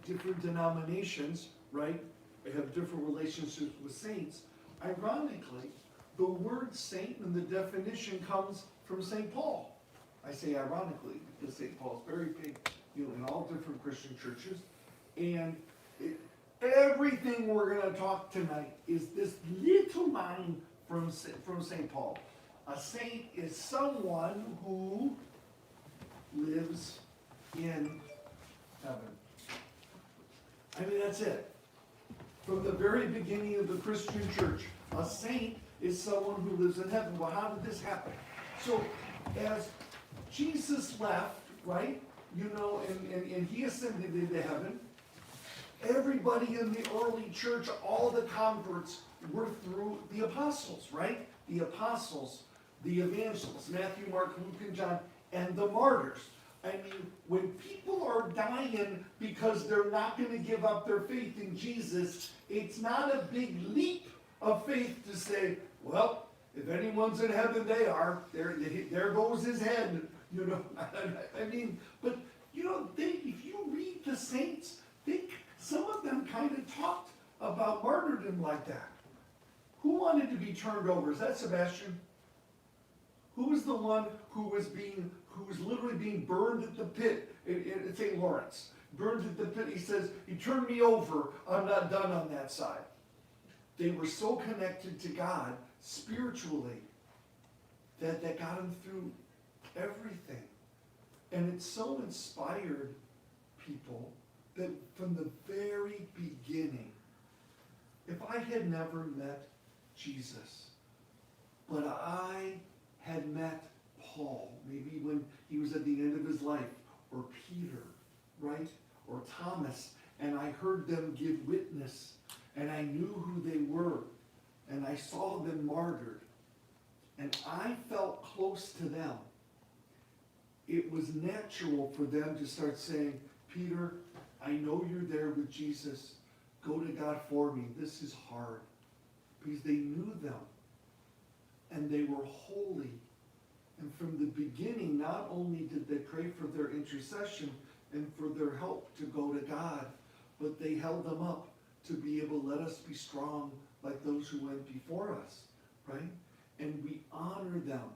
different denominations, right, have different relationships with saints. Ironically, the word saint in the definition comes from St. Paul. I say ironically because St. Paul is very big, in all different Christian churches. And everything we're going to talk tonight is this little line from St. Paul. A saint is someone who lives in heaven. I mean, that's it. From the very beginning of the Christian church, a saint is someone who lives in heaven. Well, how did this happen? So, as Jesus left, right, and he ascended into heaven, everybody in the early church, all the converts, were through the apostles, right? The apostles, the evangelists, Matthew, Mark, Luke, and John, and the martyrs. I mean, when people are dying because they're not going to give up their faith in Jesus, it's not a big leap of faith to say, well, if anyone's in heaven, they are. There goes his head. I mean, but, if you read the saints, some of them kind of talked about martyrdom like that. Who wanted to be turned over? Is that Sebastian? Who was the one who was literally being burned at the pit in St. Lawrence? Burned at the pit. He says, he turned me over. I'm not done on that side. They were so connected to God spiritually that got them through everything. And it so inspired people that from the very beginning, if I had never met Jesus, but I had met Paul, maybe when he was at the end of his life, or Peter, right, or Thomas, and I heard them give witness, and I knew who they were, and I saw them martyred, and I felt close to them, it was natural for them to start saying, Peter, I know you're there with Jesus. Go to God for me. This is hard. Because they knew them. And they were holy. And from the beginning, not only did they pray for their intercession and for their help to go to God, but they held them up to be able to let us be strong like those who went before us. Right? And we honor them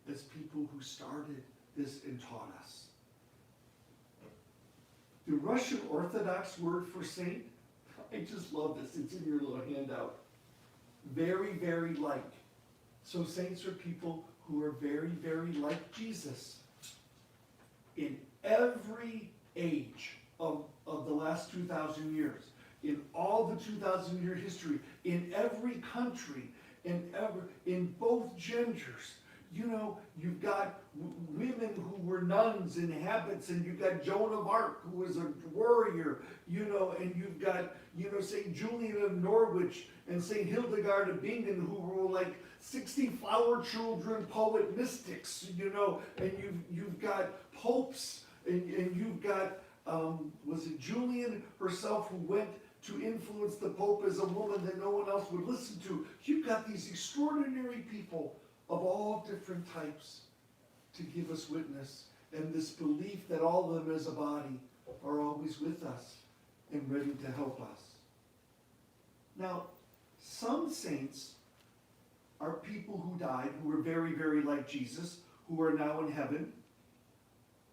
as people who started this and taught us. The Russian Orthodox word for saint, I just love this. It's in your little handout. Very, very like. So saints are people who are very, very like Jesus. In every age of the last 2,000 years, in all the 2,000-year history, in every country, in both genders, you've got women who were nuns in habits, and you've got Joan of Arc, who was a warrior, and you've got, St. Julian of Norwich and St. Hildegard of Bingen, who were like 60 flower children, poet mystics, and you've got popes, and you've got, was it Julian herself who went to influence the Pope as a woman that no one else would listen to? You've got these extraordinary people of all different types to give us witness, and this belief that all of them as a body are always with us and ready to help us. Now, some saints are people who died, who were very, very like Jesus, who are now in heaven,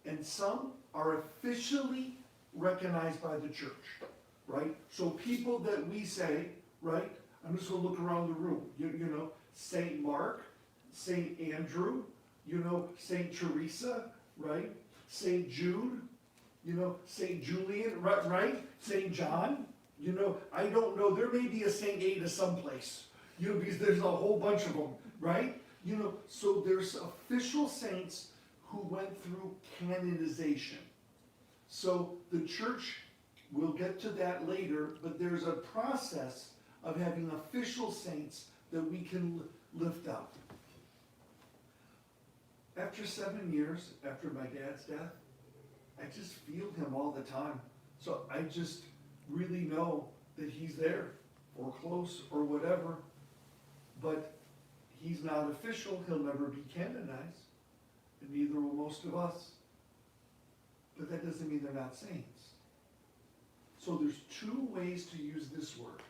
and some are officially recognized by the church, right? So people that we say, right, I'm just going to look around the room, St. Mark, St. Andrew, St. Teresa, right? St. Jude, St. Julian, right? St. John, I don't know. There may be a St. Ada someplace, because there's a whole bunch of them, right? So there's official saints who went through canonization. So the church, we'll get to that later, but there's a process of having official saints that we can lift up. After 7 years, after my dad's death, I just feel him all the time. So I just really know that he's there, or close, or whatever. But he's not official. He'll never be canonized. And neither will most of us. But that doesn't mean they're not saints. So there's two ways to use this word.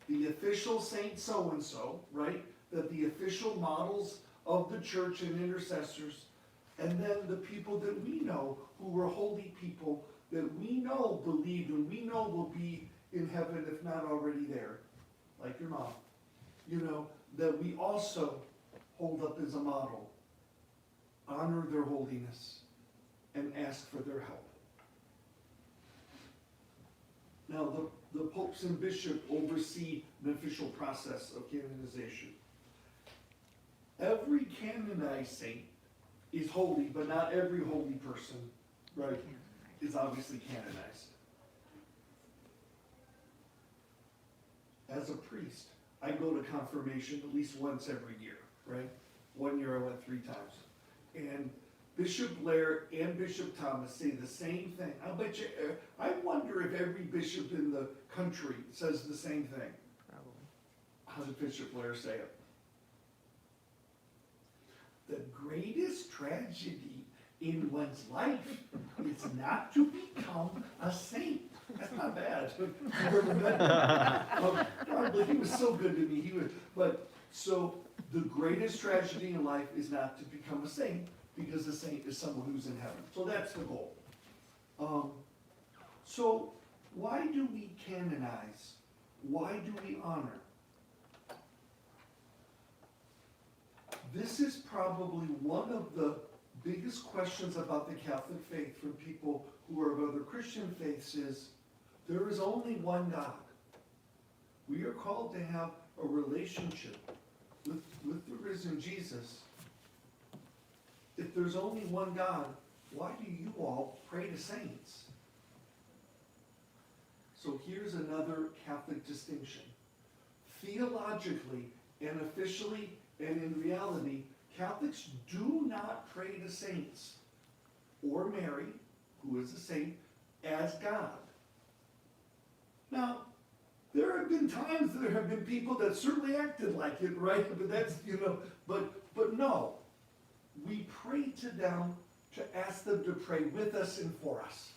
The official saint so-and-so, right? That the official models of the church and intercessors, and then the people that we know who were holy people that we know believed and we know will be in heaven if not already there, like your mom, that we also hold up as a model, honor their holiness, and ask for their help. Now, the popes and bishop oversee an official process of canonization. Every canonized saint is holy, but not every holy person, right, is obviously canonized. As a priest, I go to confirmation at least once every year, right? 1 year I went 3 times. And Bishop Blair and Bishop Thomas say the same thing. I bet you, I wonder if every bishop in the country says the same thing. Probably. How did Bishop Blair say it? The greatest tragedy in one's life is not to become a saint. That's not bad. Probably he was so good to me. So the greatest tragedy in life is not to become a saint, because a saint is someone who's in heaven. So that's the goal. So why do we canonize? Why do we honor? This is probably one of the biggest questions about the Catholic faith from people who are of other Christian faiths is, there is only one God. We are called to have a relationship with the risen Jesus. If there's only one God, why do you all pray to saints? So here's another Catholic distinction. Theologically and officially and in reality, Catholics do not pray to saints or Mary, who is a saint, as God. Now, there have been times there have been people that certainly acted like it, right? But that's, but no. We pray to them to ask them to pray with us and for us.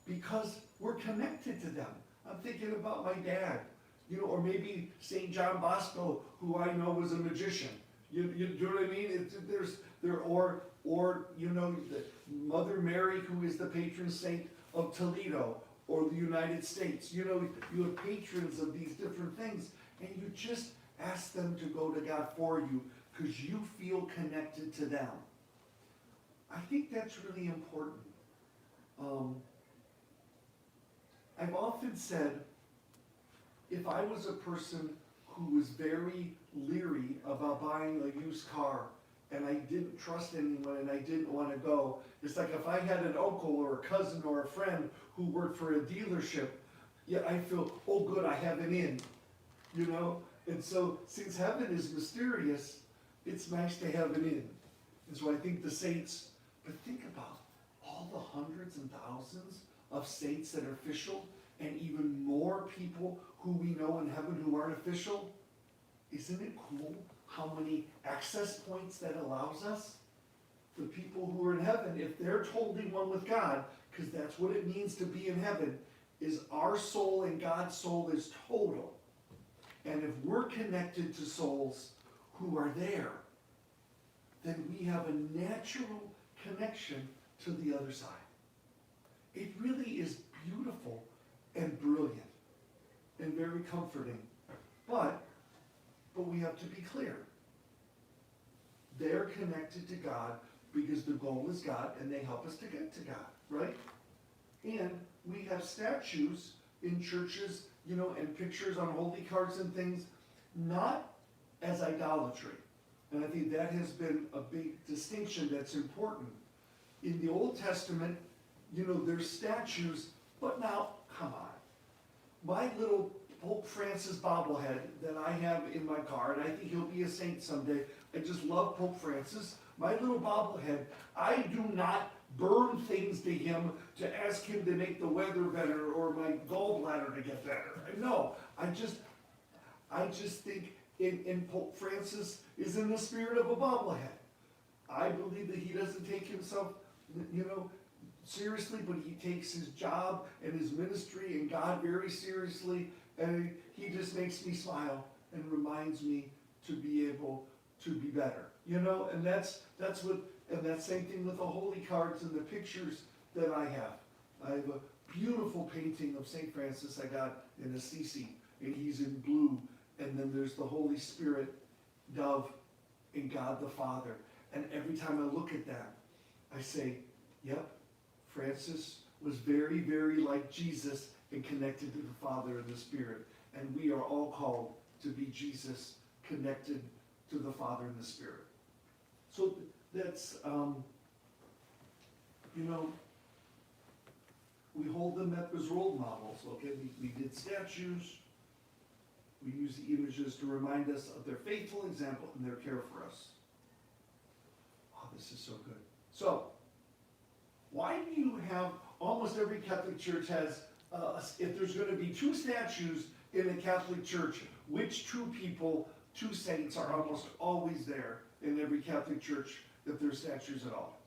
Because we're connected to them. I'm thinking about my dad, or maybe St. John Bosco, who I know was a magician. You know what I mean? Or the Mother Mary, who is the patron saint of Toledo, or the United States. You have patrons of these different things, and you just ask them to go to God for you, because you feel connected to them. I think that's really important. I've often said, if I was a person who was very leery about buying a used car, and I didn't trust anyone and I didn't want to go, it's like if I had an uncle or a cousin or a friend who worked for a dealership, I feel, oh good, I have an in, And so, since heaven is mysterious, it's nice to have an in. And so I think the saints, but think about all the hundreds and thousands of saints that are official, and even more people who we know in heaven who aren't official. Isn't it cool how many access points that allows us? The people who are in heaven, if they're totally one with God, because that's what it means to be in heaven, is our soul and God's soul is total. And if we're connected to souls who are there, then we have a natural connection to the other side. It really is beautiful and brilliant and very comforting. But we have to be clear. They're connected to God because the goal is God, and they help us to get to God, right? And we have statues in churches, and pictures on holy cards and things, not as idolatry. And I think that has been a big distinction that's important. In the Old Testament, there's statues, but now, come on. My little Pope Francis bobblehead that I have in my car, and I think he'll be a saint someday. I just love Pope Francis. My little bobblehead, I do not burn things to him to ask him to make the weather better or my gallbladder to get better. No, I just think in Pope Francis is in the spirit of a bobblehead. I believe that he doesn't take himself, seriously, but he takes his job and his ministry and God very seriously, and he just makes me smile and reminds me to be able to be better. You know, and that's what, and that same thing with the holy cards and the pictures that I have. I have a beautiful painting of St. Francis I got in Assisi, and he's in blue, and then there's the Holy Spirit, dove, and God the Father. And every time I look at that, I say, yep, Francis was very, very like Jesus and connected to the Father and the Spirit. And we are all called to be Jesus connected to the Father and the Spirit. So that's, you know, we hold them up as role models, okay? We did statues. We use the images to remind us of their faithful example and their care for us. Oh, this is so good. So, why do you have, almost every Catholic church has, if there's going to be two statues in a Catholic church, which two people, two saints are almost always there in every Catholic church if there's statues at all?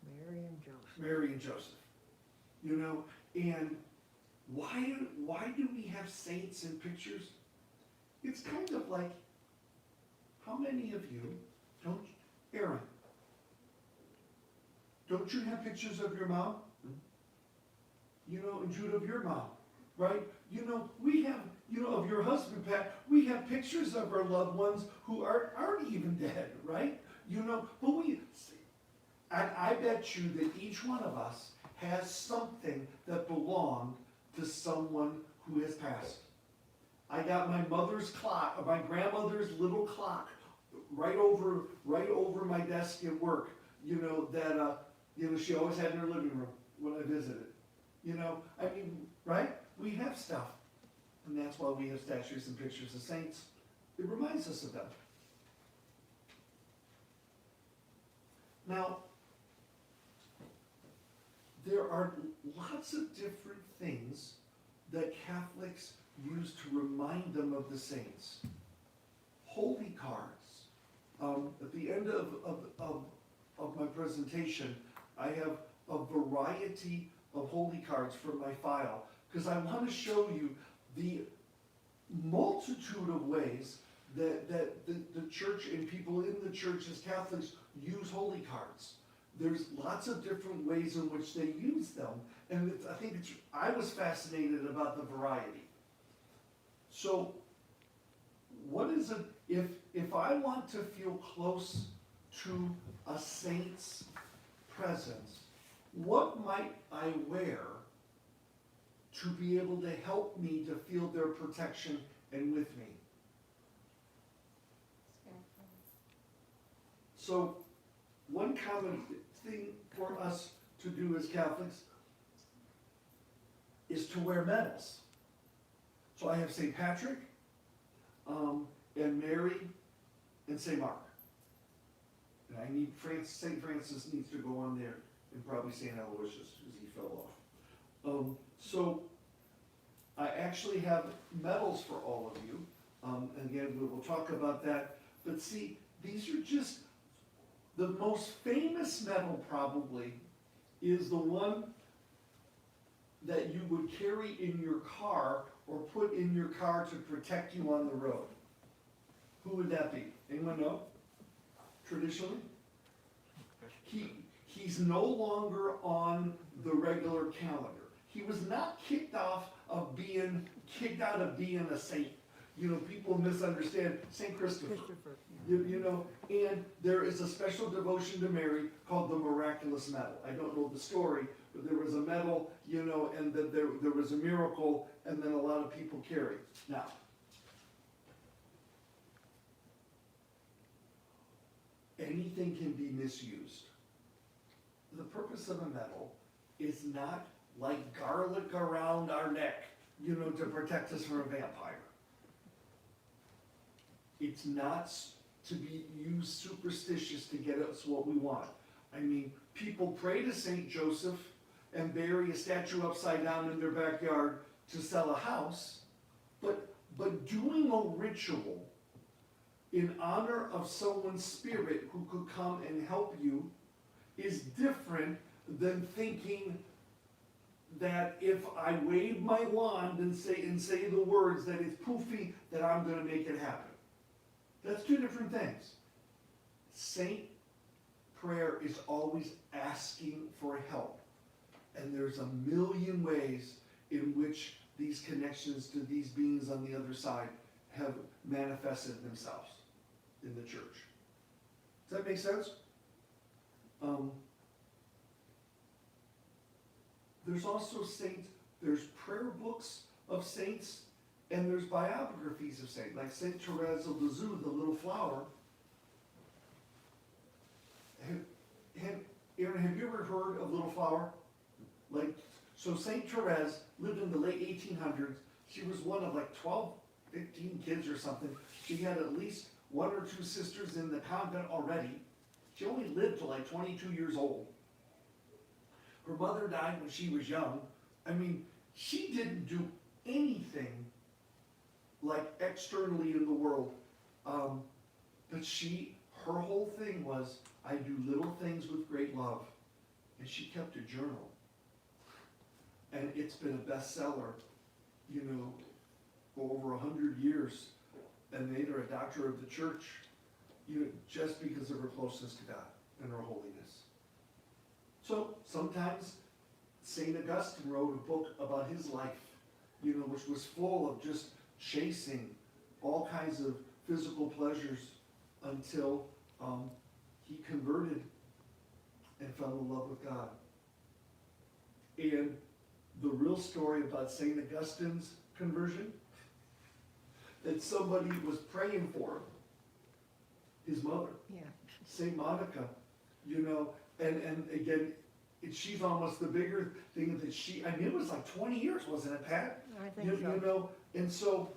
Mary and Joseph. Mary and Joseph. You know, and why do we have saints in pictures? It's kind of like, how many of you, Aaron, don't you have pictures of your mom? You know, and Jude, of your mom, right? You know, we have, you know, of your husband, Pat, we have pictures of our loved ones who aren't even dead, right? You know, but I bet you that each one of us has something that belonged to someone who has passed. I got my mother's clock, or my grandmother's little clock, right over my desk at work. You know that you know, she always had in her living room when I visited. You know, I mean, right? We have stuff, and that's why we have statues and pictures of saints. It reminds us of them. Now, there are lots of different things that Catholics use to remind them of the saints. Holy cards. At the end of my presentation, I have a variety of holy cards from my file, because I want to show you the multitude of ways that the church and people in the church as Catholics use holy cards. There's lots of different ways in which they use them, and I was fascinated about the variety. So, what is it, if I want to feel close to a saint's presence, what might I wear to be able to help me to feel their protection and with me? So, one common thing for us to do as Catholics is to wear medals. So I have St. Patrick, and Mary, and St. Mark. And I need St. Francis needs to go on there, and probably St. Aloysius, because he fell off. So I actually have medals for all of you. And again, we will talk about that. But see, these are just, the most famous medal probably is the one that you would carry in your car or put in your car to protect you on the road. Who would that be? Anyone know? Traditionally? He's no longer on the regular calendar. He was not kicked out of being a saint. You know, people misunderstand St. Christopher. You know, and there is a special devotion to Mary called the Miraculous Medal. I don't know the story, but there was a medal, you know, and that there was a miracle, and then a lot of people carry. Now, anything can be misused. The purpose of a medal is not like garlic around our neck, you know, to protect us from a vampire. It's not to be used superstitious to get us what we want. I mean, people pray to St. Joseph and bury a statue upside down in their backyard to sell a house, but doing a ritual in honor of someone's spirit who could come and help you is different than thinking that if I wave my wand and say the words that it's poofy, that I'm going to make it happen. That's two different things. Saint prayer is always asking for help. And there's a million ways in which these connections to these beings on the other side have manifested themselves in the church. Does that make sense? There's also saints, there's prayer books of saints, and there's biographies of saints, like Saint Teresa of Lisieux, the little flower. Aaron, have you ever heard of Little Flower? So Saint Therese lived in the late 1800s. She was one of 12, 15 kids or something. She had at least one or two sisters in the convent already. She only lived till 22 years old. Her mother died when she was young. I mean, she didn't do anything externally in the world. But her whole thing was, I do little things with great love. And she kept a journal. And it's been a bestseller, for over 100 years. And made her a doctor of the church, just because of her closeness to God and her holiness. So sometimes St. Augustine wrote a book about his life, which was full of just chasing all kinds of physical pleasures until he converted and fell in love with God. And the real story about St. Augustine's conversion, that somebody was praying for him, his mother, Yeah. St. Monica, and again, she's almost the bigger thing that it was 20 years, wasn't it, Pat? I think so. And so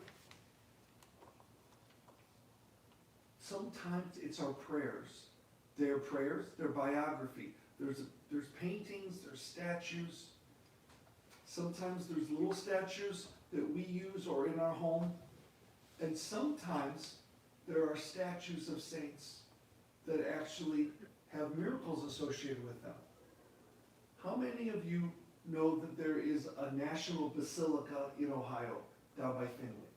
sometimes it's our prayers. Their prayers, their biography. There's paintings, there's statues. Sometimes there's little statues that we use or in our home. And sometimes there are statues of saints that actually have miracles associated with them. How many of you know that there is a national basilica in Ohio, down by Findlay?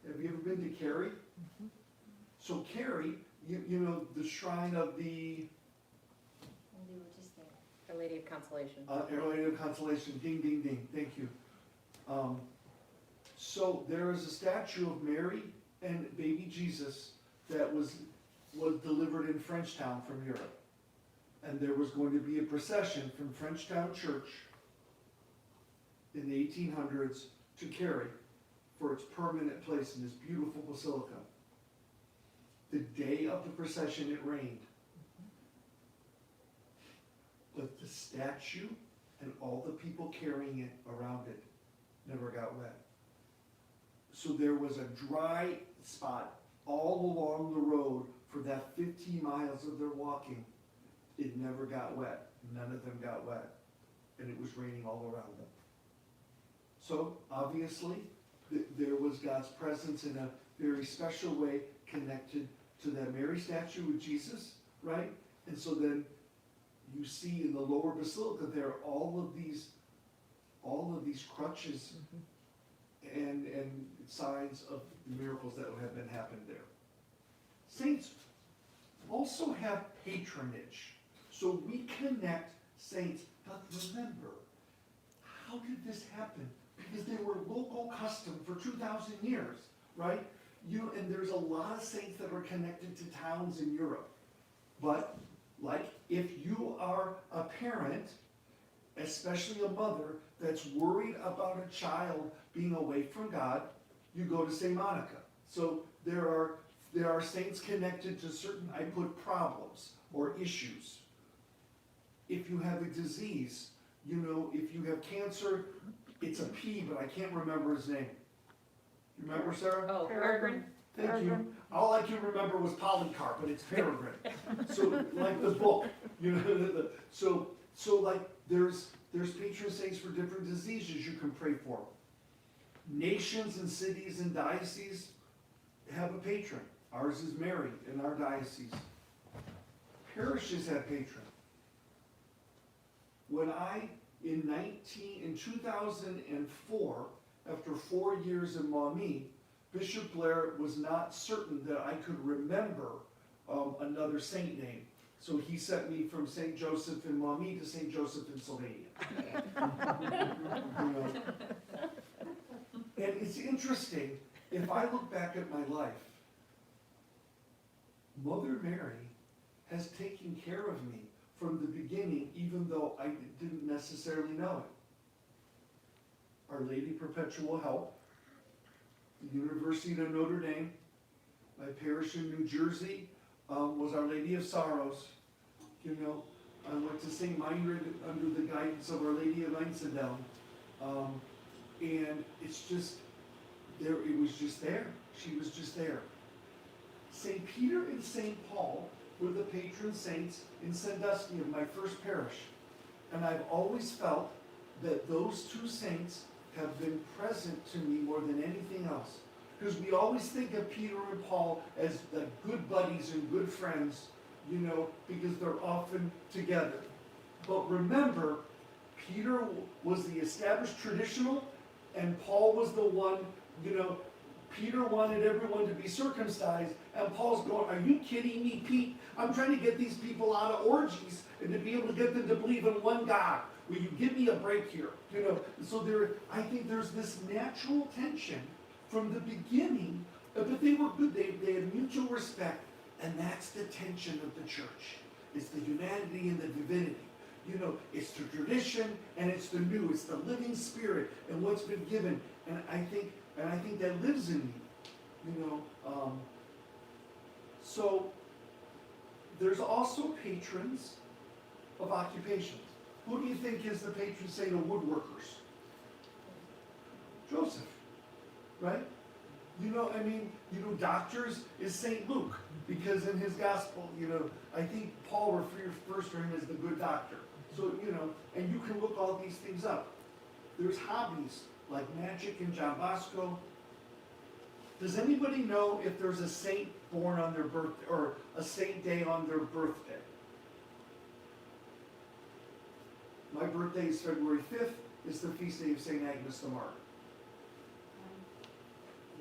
Have you ever been to Cary? Mm-hmm. So Cary, the shrine of the We were just there. Our Lady of Consolation. Our Lady of Consolation, ding, ding, ding, thank you. So there is a statue of Mary and baby Jesus that was delivered in Frenchtown from Europe. And there was going to be a procession from Frenchtown Church in the 1800s to Cary for its permanent place in this beautiful basilica. The day of the procession, it rained. But the statue and all the people carrying it around it never got wet. So there was a dry spot all along the road for that 15 miles of their walking. It never got wet. None of them got wet. And it was raining all around them. So obviously, there was God's presence in a very special way connected to that Mary statue with Jesus, right? And so then you see in the lower basilica there all of these crutches and signs of miracles that have been happened there. Saints also have patronage. So we connect saints, but remember, how did this happen? Because they were local custom for 2,000 years, right? And there's a lot of saints that are connected to towns in Europe. But if you are a parent, especially a mother, that's worried about a child being away from God, you go to St. Monica. So there are saints connected to certain, I put problems or issues. If you have a disease, if you have cancer, it's a P, but I can't remember his name. You remember, Sarah? Oh, Peregrine. Thank you. All I can remember was Polycarp, but it's Peregrine. So like the book, so there's patron saints for different diseases you can pray for. Nations and cities and dioceses have a patron. Ours is Mary in our diocese. Parishes have patrons. when in 2004, after 4 years in Maumee, Bishop Blair was not certain that I could remember another saint name. So he sent me from St. Joseph in Maumee to St. Joseph in Sylvania. You know? And it's interesting, if I look back at my life, Mother Mary has taken care of me from the beginning, even though I didn't necessarily know it. Our Lady Perpetual Help, the University of Notre Dame, my parish in New Jersey was Our Lady of Sorrows. You know, I went to St. Meinrad under the guidance of Our Lady of Einsiedeln. And it's just, there. It was just there. She was just there. St. Peter and St. Paul were the patron saints in Sandusky of my first parish. And I've always felt that those two saints have been present to me more than anything else. Because we always think of Peter and Paul as the good buddies and good friends, you know, because they're often together. But remember, Peter was the established traditional, and Paul was the one, you know, Peter wanted everyone to be circumcised, and Paul's going, are you kidding me, Pete? I'm trying to get these people out of orgies and to be able to get them to believe in one God. Will you give me a break here? You know, so I think there's this natural tension from the beginning, but they were good. They had mutual respect, and that's the tension of the church. It's the humanity and the divinity. You know, it's the tradition and it's the new. It's the living spirit and what's been given. And I think that lives in me. You know, so there's also patrons of occupations. Who do you think is the patron saint of woodworkers? Joseph, right? You know, I mean, you know, doctors is St. Luke, because in his gospel, you know, I think Paul refers to him as the good doctor. So, you know, and you can look all these things up. There's hobbies like magic and John Bosco. Does anybody know if there's a saint born on their birthday, or a saint day on their birthday? My birthday is February 5th. It's the feast day of St. Agnes the Martyr.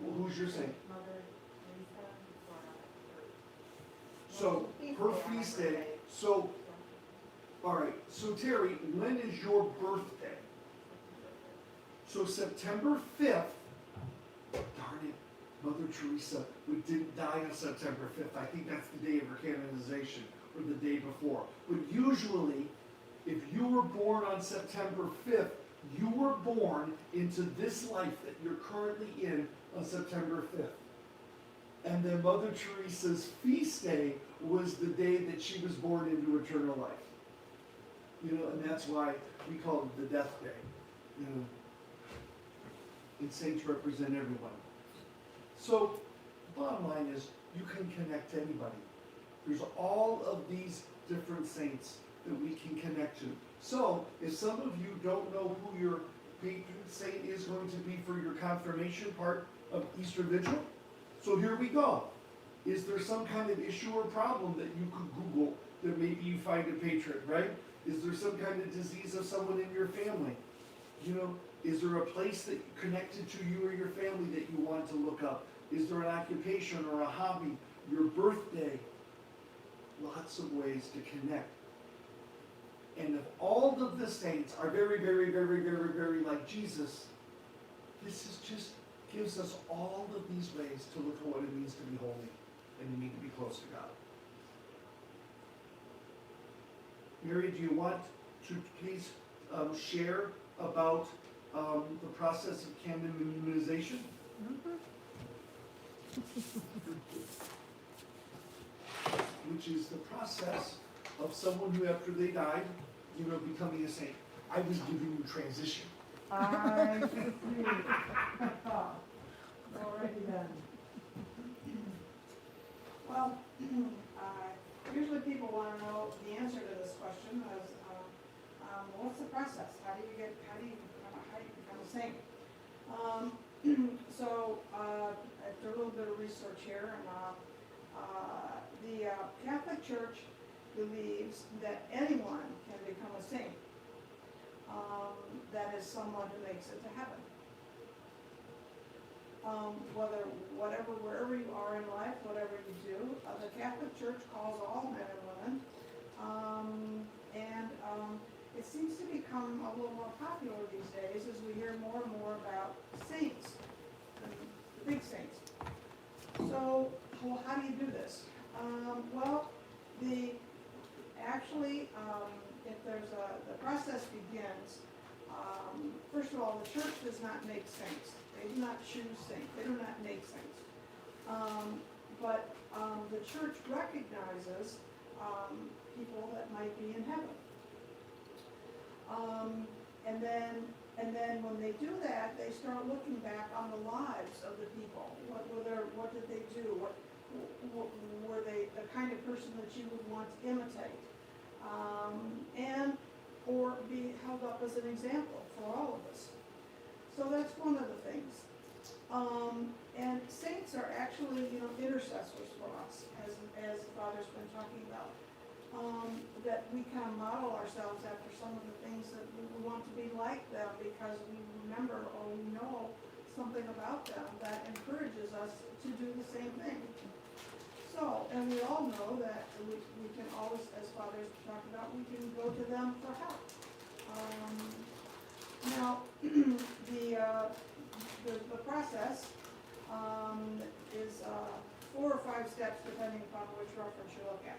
Well, who's your saint? Mother Teresa. So, her feast day, so, all right, so Terry, when is your birthday? So September 5th, darn it, Mother Teresa didn't die on September 5th. I think that's the day of her canonization, or the day before. But usually, if you were born on September 5th, you were born into this life that you're currently in on September 5th. And then Mother Teresa's feast day was the day that she was born into eternal life. You know, and that's why we call it the death day. You know, and saints represent everyone. So, bottom line is, you can connect to anybody. There's all of these different saints that we can connect to. So, if some of you don't know who your patron saint is going to be for your confirmation part of Easter Vigil, so here we go. Is there some kind of issue or problem that you could Google that maybe you find a patron, right? Is there some kind of disease of someone in your family? You know, is there a place that connected to you or your family that you want to look up? Is there an occupation or a hobby? Your birthday? Lots of ways to connect. And if all of the saints are very, very, very, very, very like Jesus, this is just gives us all of these ways to look at what it means to be holy and to mean to be close to God. Mary, do you want to please share about the process of canonization? Which is the process of someone who, after they died, you know, becoming a saint. I was giving you transition. I see. Alrighty then. Well, usually people want to know the answer to this question is, what's the process? How do you become a saint? So, after a little bit of research here, and the Catholic Church believes that anyone can become a saint. that is someone who makes it to heaven. Wherever you are in life, whatever you do, the Catholic Church calls all men and women. It seems to become a little more popular these days as we hear more and more about saints, the big saints. So, well, how do you do this? The process begins, first of all, the church does not make saints. They do not choose saints. They do not make saints. But the church recognizes people that might be in heaven. And then when they do that, they start looking back on the lives of the people. What did they do? What were they the kind of person that you would want to imitate? Or be held up as an example for all of us. So that's one of the things. And saints are actually, intercessors for us, as the Father's been talking about. That we kind of model ourselves after some of the things that we want to be like them because we remember or we know something about them that encourages us to do the same thing. So, and we all know that we can always, as Father's talked about, we can go to them for help. Now, the process is 4 or 5 steps depending upon which reference you look at.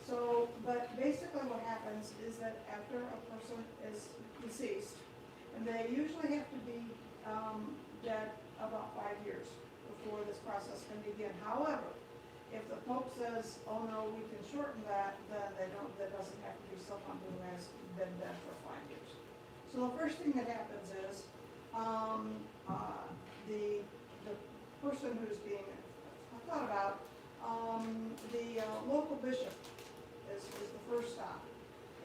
So, but basically what happens is that after a person is deceased, and they usually have to be dead about 5 years before this process can begin. However, if the Pope says, oh no, we can shorten that, then that doesn't have to be someone who has been dead for 5 years. So the first thing that happens is the person who's being thought about, the local bishop is the first stop.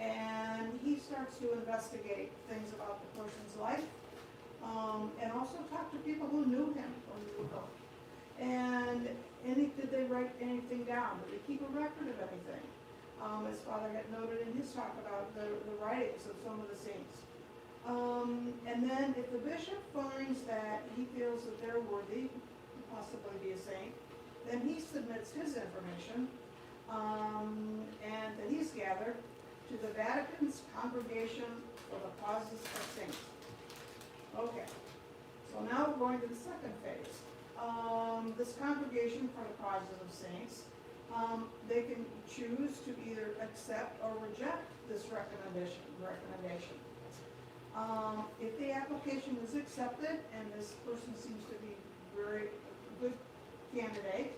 And he starts to investigate things about the person's life, and also talk to people who knew him or knew her. And did they write anything down? Did they keep a record of anything? As Father had noted in his talk about the writings of some of the saints. And then if the bishop finds that he feels that they're worthy to possibly be a saint, then he submits his information and that he's gathered to the Vatican's Congregation for the Causes of Saints. Okay, so now we're going to the second phase. This Congregation for the Causes of Saints, they can choose to either accept or reject this recommendation. If the application is accepted and this person seems to be very good candidate,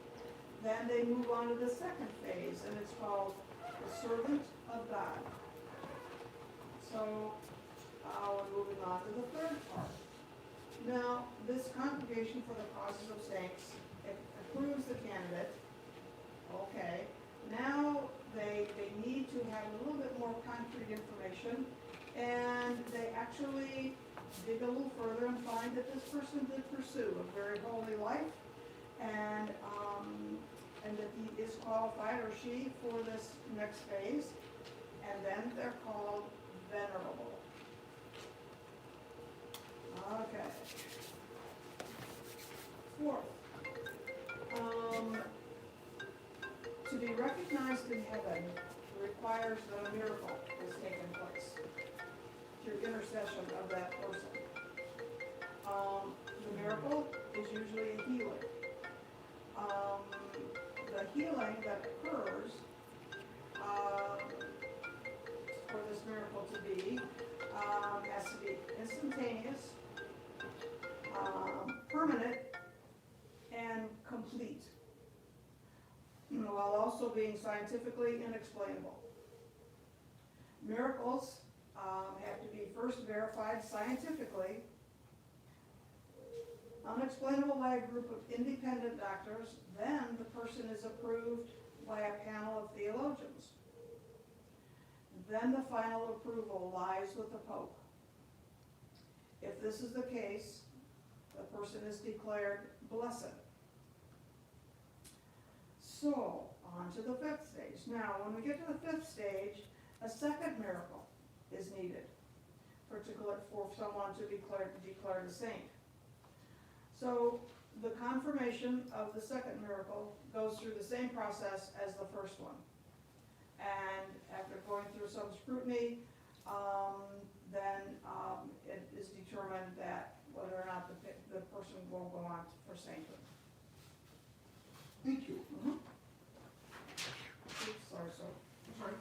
then they move on to the second phase, and it's called the Servant of God. So we're moving on to the third part. Now, this Congregation for the Causes of Saints, it approves the candidate. Okay, now they need to have a little bit more concrete information, and they actually dig a little further and find that this person did pursue a very holy life, and that he is qualified, or she, for this next phase, and then they're called venerable. Okay. Fourth, to be recognized in heaven requires that a miracle has taken place through intercession of that person. The miracle is usually a healing. The healing that occurs for this miracle to be has to be instantaneous, permanent, and complete, while also being scientifically inexplainable. Miracles have to be first verified scientifically, unexplainable by a group of independent doctors, then the person is approved by a panel of theologians. Then the final approval lies with the Pope. If this is the case, the person is declared blessed. So, on to the fifth stage. Now, when we get to the fifth stage, a second miracle is needed. particular for someone to be declared a saint. So the confirmation of the second miracle goes through the same process as the first one. And after going through some scrutiny, then it is determined that whether or not the person will go on for sainthood. Thank you. Oops, sorry, so. Sorry.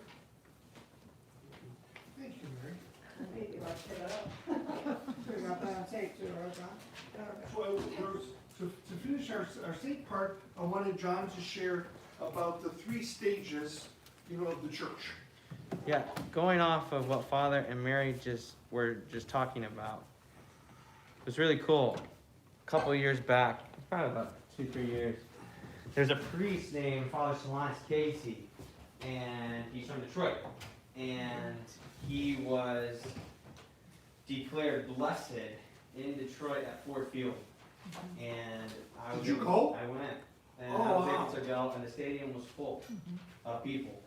Thank you, Mary. Maybe let's pick it up. We got that on tape too, right, John? Well, to finish our saint part, I wanted John to share about the 3 stages, of the church. Yeah, going off of what Father and Mary were just talking about, it was really cool. A couple of years back, probably about 2-3 years, there's a priest named Father Solanus Casey, and he's from Detroit, and he was declared blessed in Detroit at Ford Field. And Did you go? I went, and Oh, I was wow. able to go, and the stadium was full of people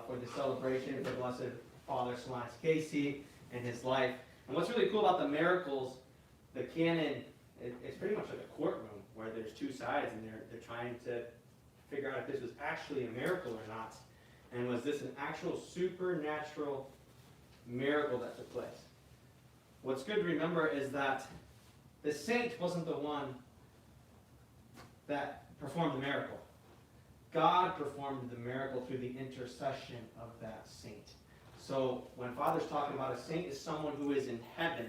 for the celebration for Blessed Father Solanus Casey and his life. And what's really cool about the miracles, the canon, it's pretty much like a courtroom where there's 2 sides, and they're trying to figure out if this was actually a miracle or not, and was this an actual supernatural miracle that took place. What's good to remember is that the saint wasn't the one that performed the miracle. God performed the miracle through the intercession of that saint. So when Father's talking about a saint is someone who is in heaven,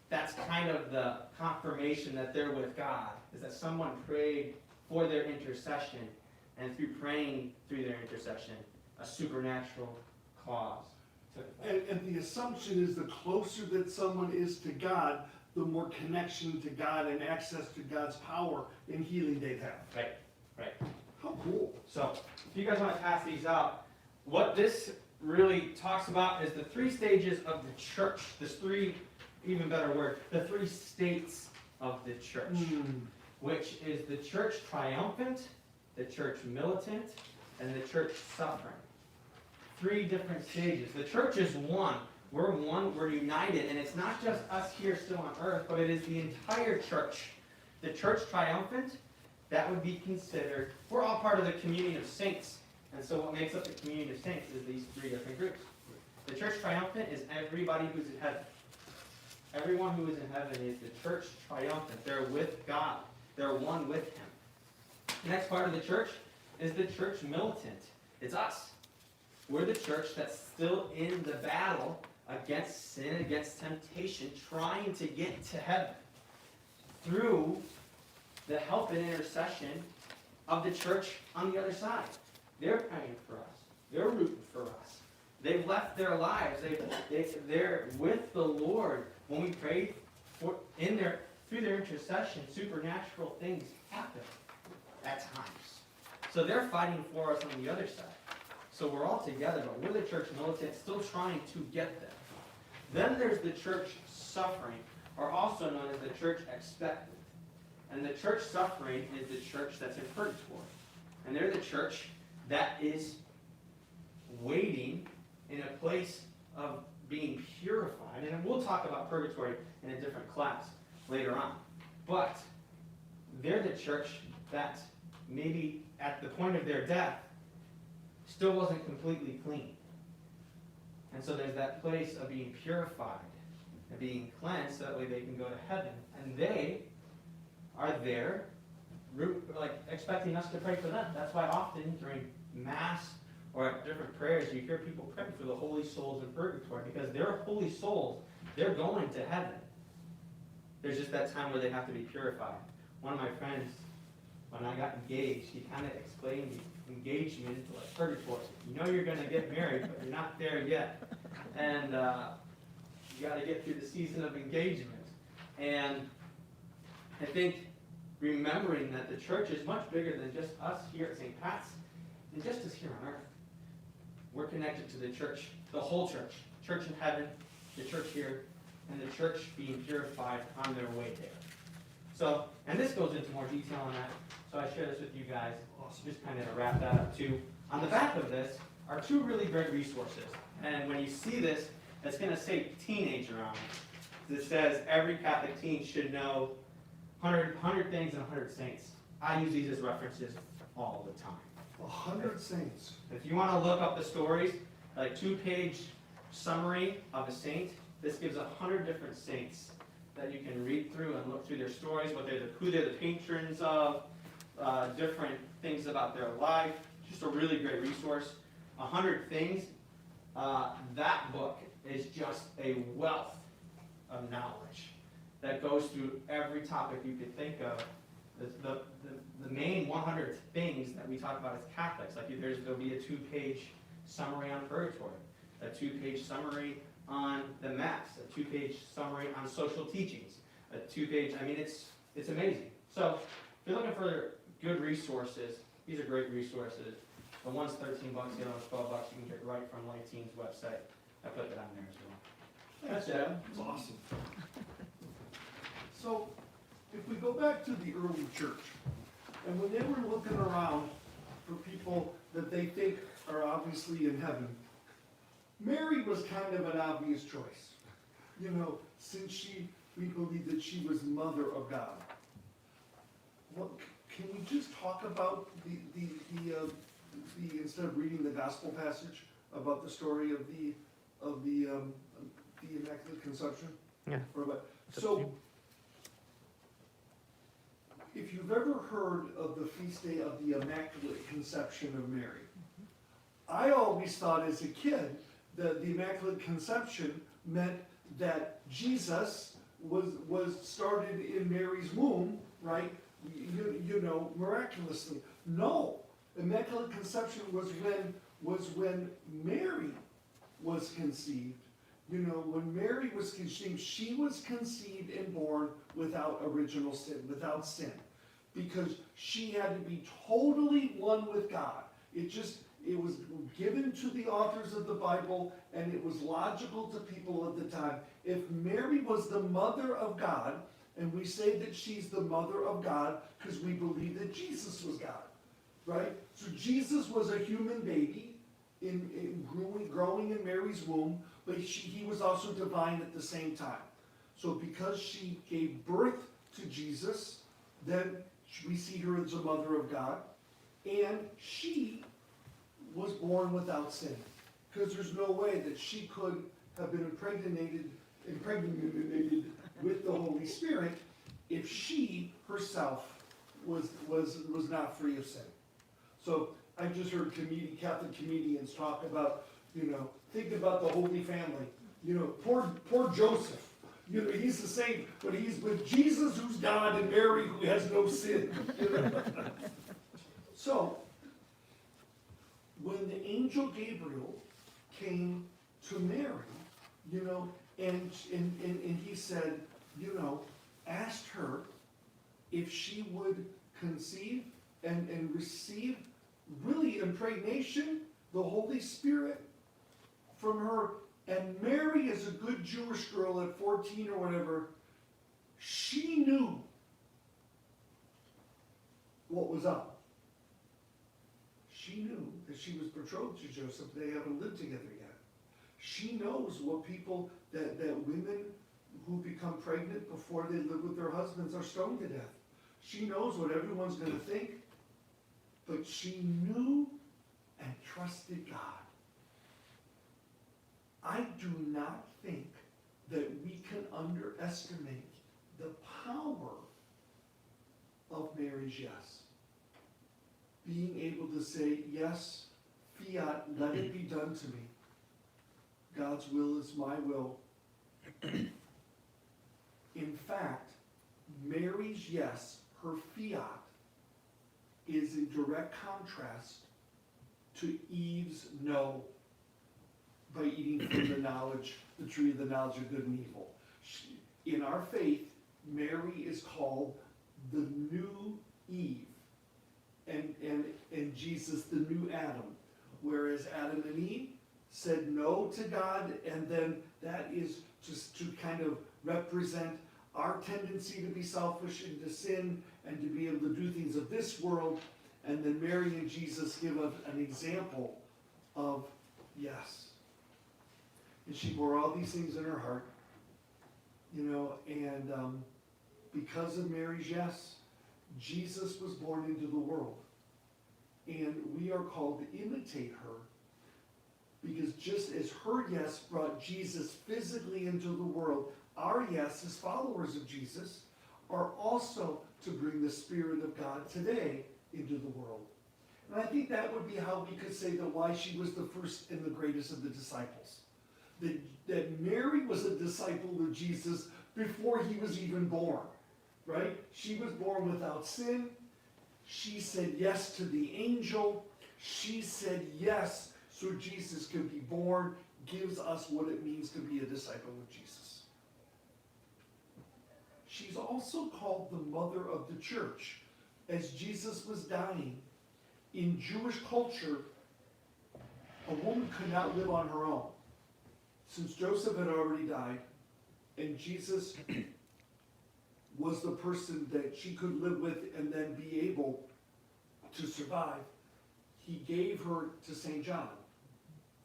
that's kind of the confirmation that they're with God, is that someone prayed for their intercession, and through praying through their intercession, a supernatural cause took effect. And the assumption is the closer that someone is to God, the more connection to God and access to God's power and healing they'd have. Right. How cool. So, if you guys want to pass these out, what this really talks about is the 3 stages of the church. There's 3, even better word, the 3 states of the church, which is the church triumphant, the church militant, and the church suffering. 3 different stages. The church is one. We're one, we're united, and it's not just us here still on earth, but it is the entire church. The church triumphant, that would be considered, we're all part of the communion of saints. And so what makes up the communion of saints is these 3 different groups. The church triumphant is everybody who's in heaven. Everyone who is in heaven is the church triumphant. They're with God. They're one with Him. The next part of the church is the church militant. It's us. We're the church that's still in the battle against sin, against temptation, trying to get to heaven through the help and intercession of the church on the other side. They're praying for us. They're rooting for us. They've left their lives. They're with the Lord. When we pray through their intercession, supernatural things happen at times. So they're fighting for us on the other side. So we're all together, but we're the church militant, still trying to get there. Then there's the church suffering, or also known as the church expectant. And the church suffering is the church that's in purgatory. And they're the church that is waiting in a place of being purified. And we'll talk about purgatory in a different class later on. But they're the church that maybe at the point of their death still wasn't completely clean. And so there's that place of being purified and being cleansed so that way they can go to heaven. And they are there expecting us to pray for them. That's why often during Mass or at different prayers you hear people pray for the holy souls in purgatory, because they're holy souls. They're going to heaven. There's just that time where they have to be purified. One of my friends, when I got engaged, he kind of explained the engagement like purgatory. You know you're going to get married, but you're not there yet. And you got to get through the season of engagement. And I think remembering that the church is much bigger than just us here at St. Pat's, and just us here on earth. We're connected to the church, the whole church. Church in heaven, the church here, and the church being purified on their way there. So, and this goes into more detail on that, so I share this with you guys. Just kind of wrap that up too. On the back of this are 2 really great resources. And when you see this, it's going to say teenager on it. It says every Catholic teen should know 100 things and 100 saints. I use these as references all the time. 100 saints. If you want to look up the stories, like 2-page summary of a saint, this gives 100 different saints that you can read through and look through their stories, who they're the patrons of, different things about their life. Just a really great resource. 100 Things. That book is just a wealth of knowledge that goes through every topic you could think of. The main 100 things that we talk about as Catholics, like there'll be a 2-page summary on purgatory, a 2-page summary on the Mass, a 2-page summary on social teachings, a 2-page, I mean, it's amazing. So if you're looking for good resources, these are great resources. The one's $13, the other one's $12. You can get right from Lighteen's website. I put that on there as well. That's it. It's awesome. So, if we go back to the early church, and when they were looking around for people that they think are obviously in heaven, Mary was kind of an obvious choice. You know, since we believe that she was mother of God. Well, can we just talk about the instead of reading the gospel passage, about the story of the Immaculate Conception? Yeah. So, if you've ever heard of the feast day of the Immaculate Conception of Mary, I always thought as a kid that the Immaculate Conception meant that Jesus was started in Mary's womb, right? You know, miraculously. No, Immaculate Conception was when Mary was conceived. You know, when Mary was conceived, she was conceived and born without original sin, without sin, because she had to be totally one with God. It was given to the authors of the Bible, and it was logical to people at the time. If Mary was the mother of God, and we say that she's the mother of God because we believe that Jesus was God, right? So Jesus was a human baby growing in Mary's womb, but he was also divine at the same time. So because she gave birth to Jesus, then we see her as a mother of God, and she was born without sin, because there's no way that she could have been impregnated with the Holy Spirit if she herself was not free of sin. So I just heard Catholic comedians talk about, you know, think about the Holy Family. You know, poor Joseph. You know, he's the same, but he's with Jesus, who's God, and Mary, who has no sin. You know? So, when the angel Gabriel came to Mary, you know, and he said, you know, asked her if she would conceive and receive really impregnation, the Holy Spirit from her. And Mary, as a good Jewish girl at 14 or whatever, she knew what was up. She knew that she was betrothed to Joseph. They haven't lived together yet. She knows what people, that women who become pregnant before they live with their husbands are stoned to death. She knows what everyone's going to think, but she knew and trusted God. I do not think that we can underestimate the power of Mary's yes. Being able to say, yes, fiat, let it be done to me. God's will is my will. In fact, Mary's yes, her fiat, is in direct contrast to Eve's no, by eating from the tree of the knowledge of good and evil. In our faith, Mary is called the new Eve, and Jesus the new Adam. Whereas Adam and Eve said no to God, and then that is just to kind of represent our tendency to be selfish and to sin and to be able to do things of this world. And then Mary and Jesus give us an example of yes. And she bore all these things in her heart, you know, and because of Mary's yes, Jesus was born into the world. And we are called to imitate her, because just as her yes brought Jesus physically into the world, our yes as followers of Jesus are also to bring the Spirit of God today into the world. And I think that would be how we could say that why she was the first and the greatest of the disciples. That Mary was a disciple of Jesus before he was even born, right? She was born without sin. She said yes to the angel. She said yes so Jesus could be born, gives us what it means to be a disciple of Jesus. She's also called the mother of the church. As Jesus was dying, in Jewish culture, a woman could not live on her own. Since Joseph had already died, and Jesus was the person that she could live with and then be able to survive, he gave her to St. John.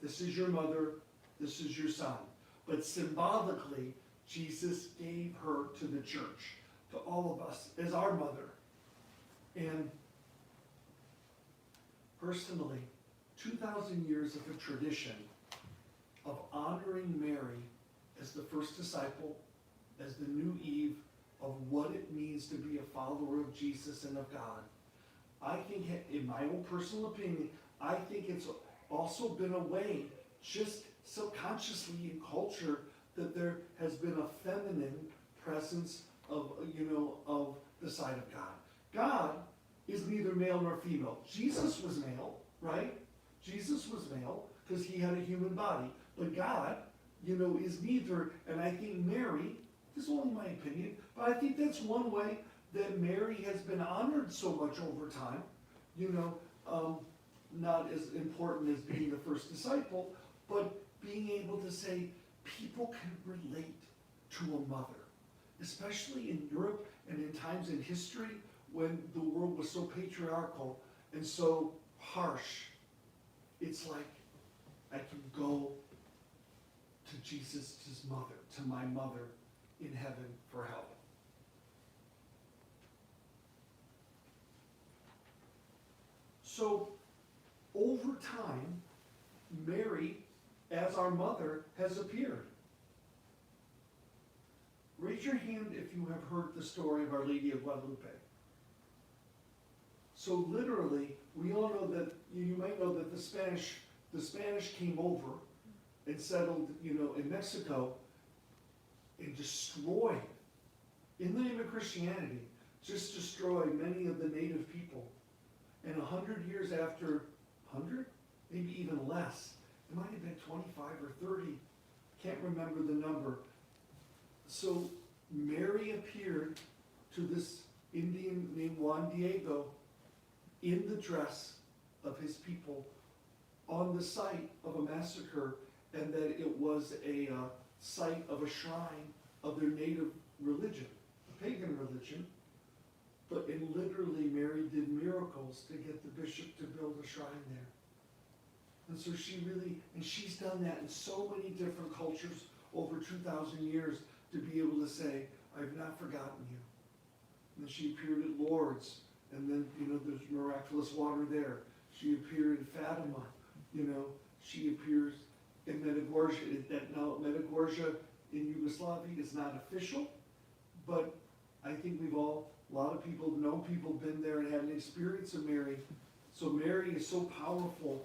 This is your mother, this is your son. But symbolically, Jesus gave her to the church, to all of us, as our mother. And personally, 2,000 years of a tradition of honoring Mary as the first disciple, as the new Eve, of what it means to be a follower of Jesus and of God. I think, in my own personal opinion, I think it's also been a way, just subconsciously in culture, that there has been a feminine presence of, of the side of God. God is neither male nor female. Jesus was male, right? Jesus was male because he had a human body. But God, is neither. And I think Mary, this is only my opinion, but I think that's one way that Mary has been honored so much over time. Not as important as being the first disciple, but being able to say people can relate to a mother, especially in Europe and in times in history when the world was so patriarchal and so harsh. It's like I can go to Jesus' mother, to my mother in heaven for help. So over time, Mary, as our mother, has appeared. Raise your hand if you have heard the story of Our Lady of Guadalupe. So literally, we all know that, you might know that the Spanish came over and settled, in Mexico and destroyed, in the name of Christianity, just destroyed many of the native people. And 100 years after, 100? Maybe even less. It might have been 25 or 30. Can't remember the number. So Mary appeared to this Indian named Juan Diego in the dress of his people on the site of a massacre, and that it was a site of a shrine of their native religion, a pagan religion. And literally Mary did miracles to get the bishop to build a shrine there. And so she's done that in so many different cultures over 2,000 years, to be able to say, I've not forgotten you. And she appeared at Lourdes, and then, there's miraculous water there. She appeared in Fatima, she appears in Medjugorje. Now, Medjugorje in Yugoslavia is not official, but I think a lot of people know people been there and had an experience of Mary. So Mary is so powerful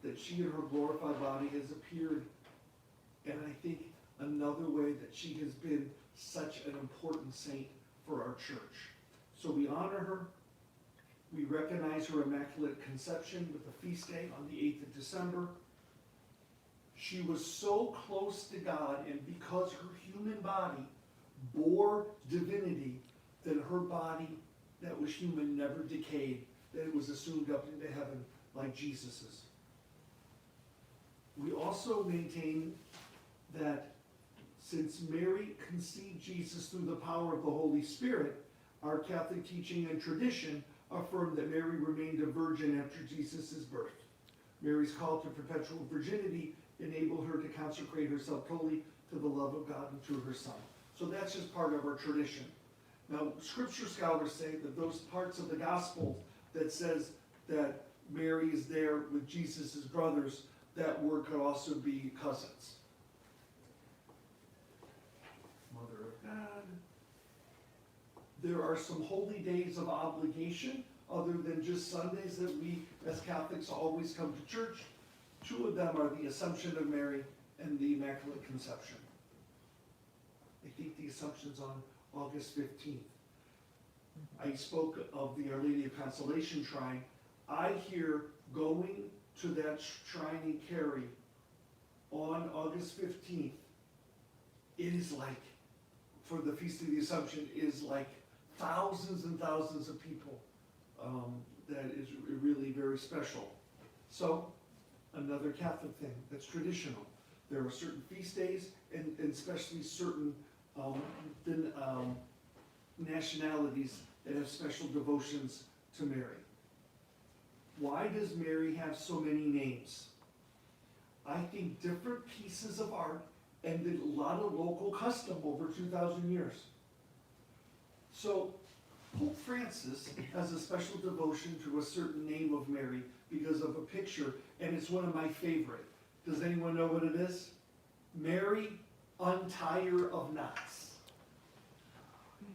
that she in her glorified body has appeared. And I think another way that she has been such an important saint for our church. So we honor her. We recognize her Immaculate Conception with a feast day on the 8th of December. She was so close to God, and because her human body bore divinity, that her body that was human never decayed, that it was assumed up into heaven like Jesus's. We also maintain that since Mary conceived Jesus through the power of the Holy Spirit, our Catholic teaching and tradition affirm that Mary remained a virgin after Jesus' birth. Mary's call to perpetual virginity enable her to consecrate herself totally to the love of God and to her Son. So that's just part of our tradition. Now, scripture scholars say that those parts of the gospel that says that Mary is there with Jesus' brothers, that word could also be cousins. Mother of God. There are some holy days of obligation other than just Sundays that we as Catholics always come to church. Two of them are the Assumption of Mary and the Immaculate Conception. I think the Assumption's on August 15th. I spoke of the Our Lady of Consolation Shrine. I hear going to that shrine in Cary on August 15th, it is like, for the Feast of the Assumption, is like thousands and thousands of people. That is really very special. So, another Catholic thing that's traditional. There are certain feast days, and especially certain nationalities that have special devotions to Mary. Why does Mary have so many names? I think different pieces of art and a lot of local custom over 2,000 years. So Pope Francis has a special devotion to a certain name of Mary because of a picture, and it's one of my favorite. Does anyone know what it is? Mary, Untier of Knots.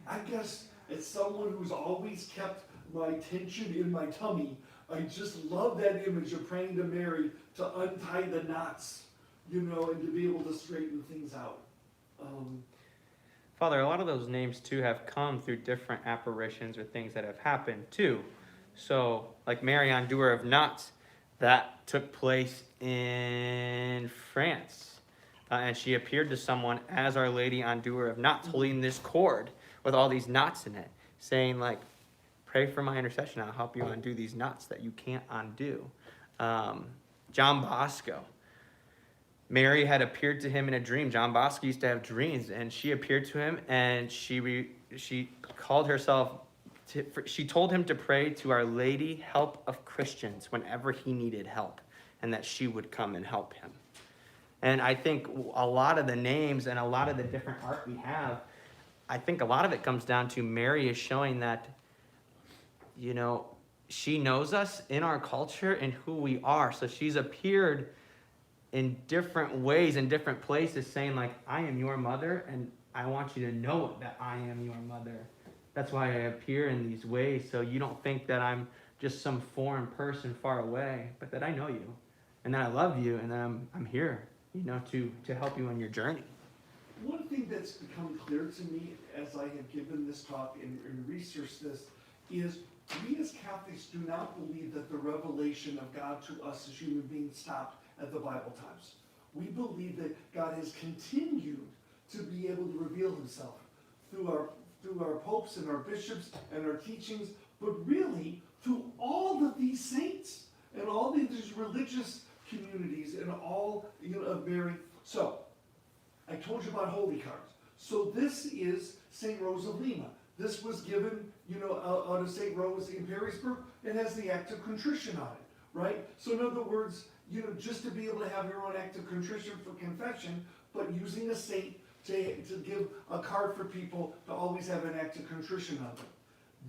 I guess as someone who's always kept my tension in my tummy, I just love that image of praying to Mary to untie the knots, and to be able to straighten things out. Father, a lot of those names too have come through different apparitions or things that have happened too. So, like Marion, Doer of Knots, that took place in France. And she appeared to someone as Our Lady on Doer of Knots, holding this cord with all these knots in it, saying like, pray for my intercession, I'll help you undo these knots that you can't undo. John Bosco. Mary had appeared to him in a dream. John Bosco used to have dreams, and she appeared to him, and she called herself, she told him to pray to Our Lady, help of Christians, whenever he needed help, and that she would come and help him. And I think a lot of the names and a lot of the different art we have, I think a lot of it comes down to Mary is showing that, she knows us in our culture and who we are. So she's appeared in different ways, in different places, saying like, I am your mother, and I want you to know that I am your mother. That's why I appear in these ways, so you don't think that I'm just some foreign person far away, but that I know you, and that I love you, and that I'm here, to help you on your journey. One thing that's become clear to me as I have given this talk and researched this is we as Catholics do not believe that the revelation of God to us as human beings stopped at the Bible times. We believe that God has continued to be able to reveal himself through our popes and our bishops and our teachings, but really through all of these saints and all these religious communities and all of Mary. So, I told you about holy cards. So this is St. Rosalina. This was given, out of St. Rose in Perrysburg. It has the act of contrition on it, right? So in other words, just to be able to have your own act of contrition for confession, but using a saint to give a card for people to always have an act of contrition on them.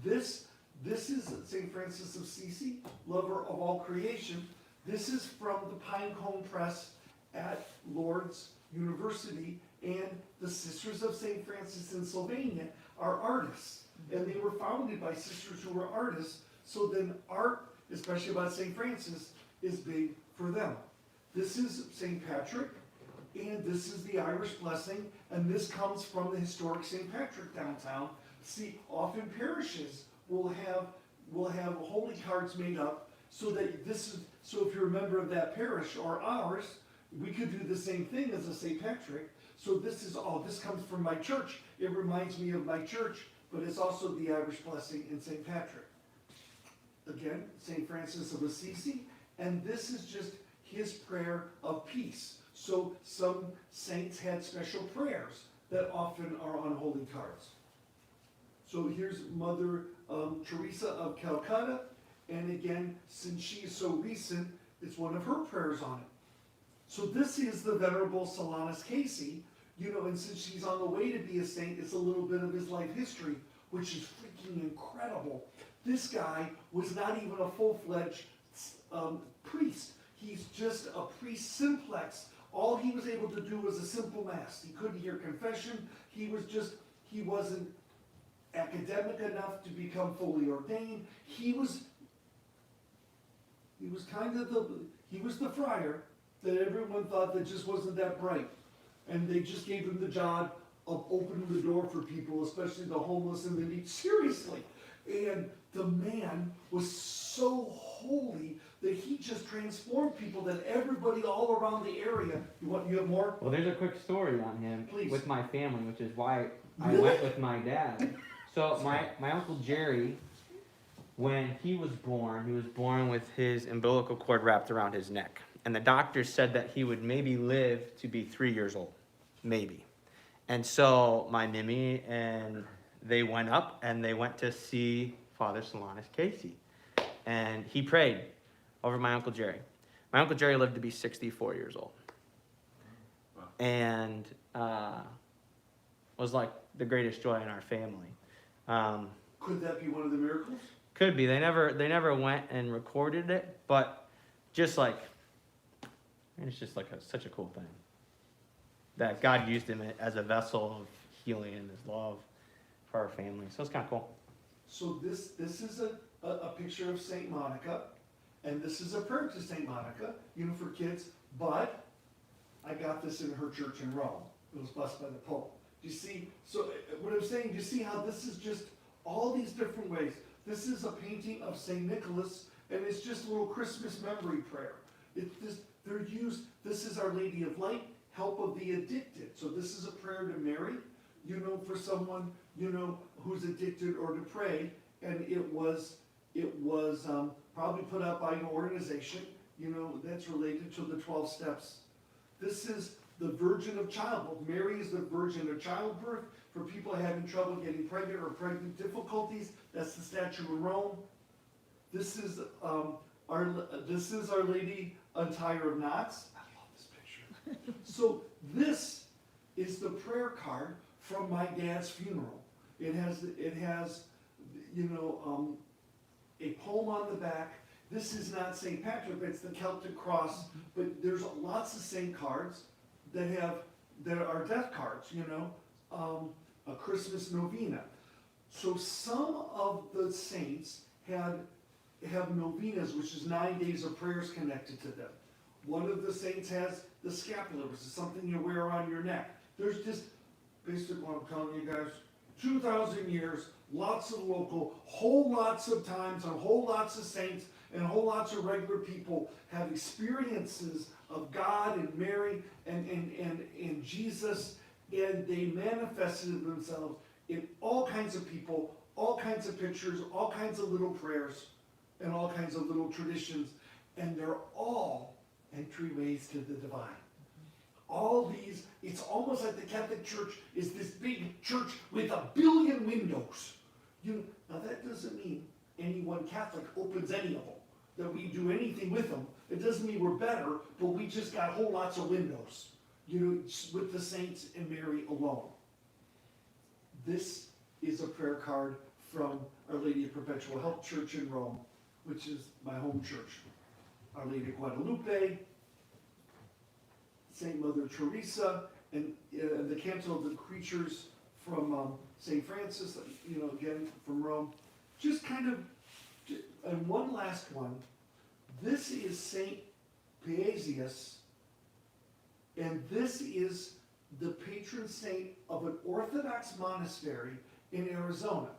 This is St. Francis of Assisi, lover of all creation. This is from the Pinecone Press at Lord's University, and the Sisters of St. Francis in Sylvania are artists, and they were founded by sisters who were artists, so then art, especially about St. Francis, is big for them. This is St. Patrick, and this is the Irish blessing, and this comes from the historic St. Patrick downtown. See, often parishes will have holy cards made up so that so if you're a member of that parish or ours, we could do the same thing as a St. Patrick. So this comes from my church. It reminds me of my church, but it's also the Irish blessing in St. Patrick. Again, St. Francis of Assisi, and this is just his prayer of peace. So some saints had special prayers that often are on holy cards. So here's Mother Teresa of Calcutta, and again, since she is so recent, it's one of her prayers on it. So this is the Venerable Solanus Casey, you know, and since she's on the way to be a saint, it's a little bit of his life history, which is freaking incredible. This guy was not even a full-fledged priest. He's just a priest simplex. All he was able to do was a simple mass. He couldn't hear confession. He wasn't academic enough to become fully ordained. He was the friar that everyone thought that just wasn't that bright. And they just gave him the job of opening the door for people, especially the homeless and the needy. Seriously. And the man was so holy that he just transformed people, that everybody all around the area. You have more? Well, there's a quick story on him Please. with my family, which is why I Really? went with my dad. So my Uncle Jerry, when he was born with his umbilical cord wrapped around his neck. And the doctor said that he would maybe live to be 3 years old. Maybe. And so my Mimi and they went up and they went to see Father Solanus Casey. And he prayed over my Uncle Jerry. My Uncle Jerry lived to be 64 years old. And was like the greatest joy in our family. Could that be one of the miracles? Could be. They never went and recorded it, but just like, and it's just like such a cool thing that God used him as a vessel of healing and his love for our family. So it's kind of cool. So this is a picture of Saint Monica, and this is a prayer to Saint Monica, you know, for kids. But I got this in her church in Rome. It was blessed by the Pope. Do you see? So what I'm saying, do you see how this is just all these different ways? This is a painting of Saint Nicholas, and it's just a little Christmas memory prayer. This is Our Lady of Light, help of the addicted. So this is a prayer to Mary, you know, for someone, you know, who's addicted or to pray. And it was probably put out by an organization, you know, that's related to the 12 steps. This is the Virgin of Childbirth. Mary is the Virgin of Childbirth. For people having trouble getting pregnant or pregnant difficulties, that's the statue in Rome. This is Our Lady Untie Her of Knots. I love this picture. So this is the prayer card from my dad's funeral. It has you know, a poem on the back. This is not St. Patrick, it's the Celtic cross, but there's lots of saint cards that are death cards, you know, a Christmas novena. So some of the saints have novenas, which is 9 days of prayers connected to them. One of the saints has the scapular, which is something you wear around your neck. There's just, basically what I'm telling you guys, 2,000 years, lots of local, whole lots of times, and whole lots of saints, and whole lots of regular people have experiences of God and Mary and Jesus, and they manifested themselves in all kinds of people, all kinds of pictures, all kinds of little prayers, and all kinds of little traditions, and they're all entryways to the divine. All these, it's almost like the Catholic Church is this big church with 1 billion windows. Now that doesn't mean any one Catholic opens any of them, that we do anything with them. It doesn't mean we're better, but we just got whole lots of windows, you know, with the saints and Mary alone. This is a prayer card from Our Lady of Perpetual Help Church in Rome, which is my home church. Our Lady of Guadalupe, Saint Mother Teresa, and the Canto of the Creatures from Saint Francis, you know, again from Rome. Just kind of, and one last one. This is Saint Piazzius, and this is the patron saint of an Orthodox monastery in Arizona.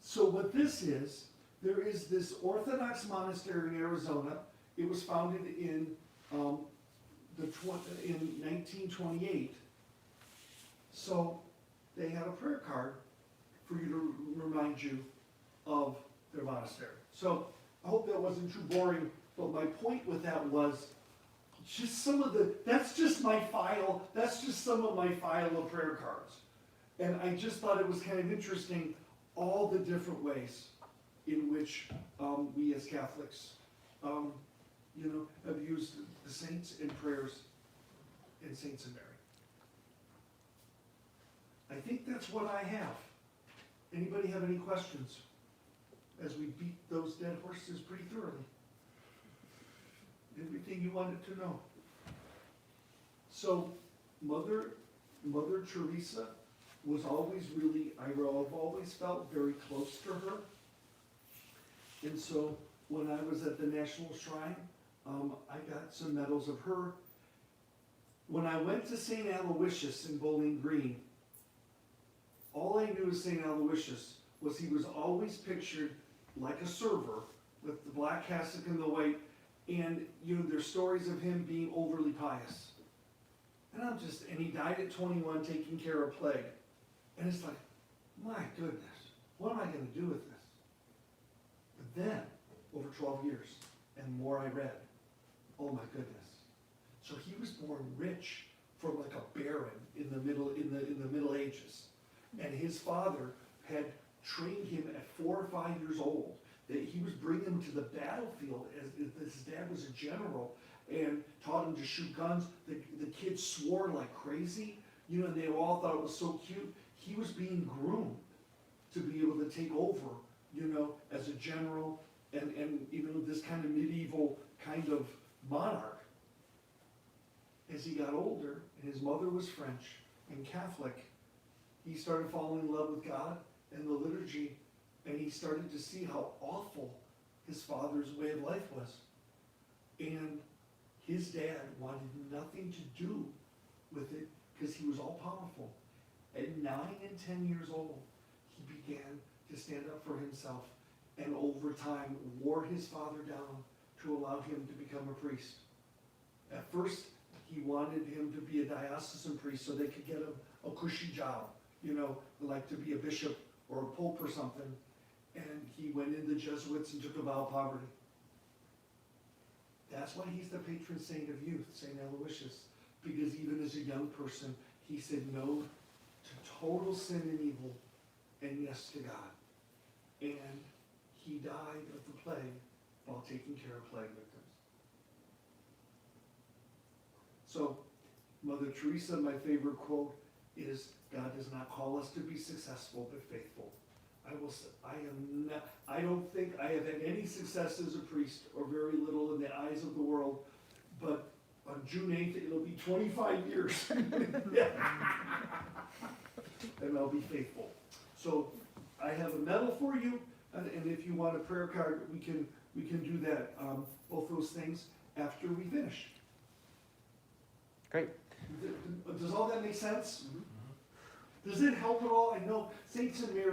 So what this is, there is this Orthodox monastery in Arizona. It was founded in 1928. So they had a prayer card for you to remind you of their monastery. So I hope that wasn't too boring, but my point with that was just that's just my file, that's just some of my file of prayer cards. And I just thought it was kind of interesting, all the different ways in which we as Catholics, you know, have used the saints in prayers and Saints of Mary. I think that's what I have. Anybody have any questions? As we beat those dead horses pretty thoroughly. Everything you wanted to know. So, Mother Teresa was always really, I've always felt very close to her. And so, when I was at the National Shrine, I got some medals of her. When I went to St. Aloysius in Bowling Green, all I knew of St. Aloysius was he was always pictured like a server with the black cassock and the white, and there's stories of him being overly pious. And he died at 21 taking care of plague. And it's like, my goodness, what am I going to do with this? But then, over 12 years, and more I read, oh my goodness. So he was born rich from like a baron in the Middle Ages. And his father had trained him at 4 or 5 years old, that he was bringing him to the battlefield as his dad was a general, and taught him to shoot guns. The kids swore like crazy, and they all thought it was so cute. He was being groomed to be able to take over, as a general and this kind of medieval kind of monarch. As he got older, and his mother was French and Catholic, he started falling in love with God and the liturgy, and he started to see how awful his father's way of life was. And his dad wanted nothing to do with it because he was all powerful. At 9 and 10 years old, he began to stand up for himself, and over time wore his father down to allow him to become a priest. At first, he wanted him to be a diocesan priest so they could get a cushy job, like to be a bishop or a pope or something. And he went in the Jesuits and took a vow of poverty. That's why he's the patron saint of youth, St. Aloysius, because even as a young person, he said no to total sin and evil and yes to God. And he died of the plague while taking care of plague victims. So, Mother Teresa, my favorite quote is, God does not call us to be successful, but faithful. I don't think I have had any success as a priest, or very little in the eyes of the world, but on June 8th, it'll be 25 years. And I'll be faithful. So, I have a medal for you, and if you want a prayer card, we can do that, both those things after we finish. Great. Does all that make sense? Does it help at all? I know Saints and Mary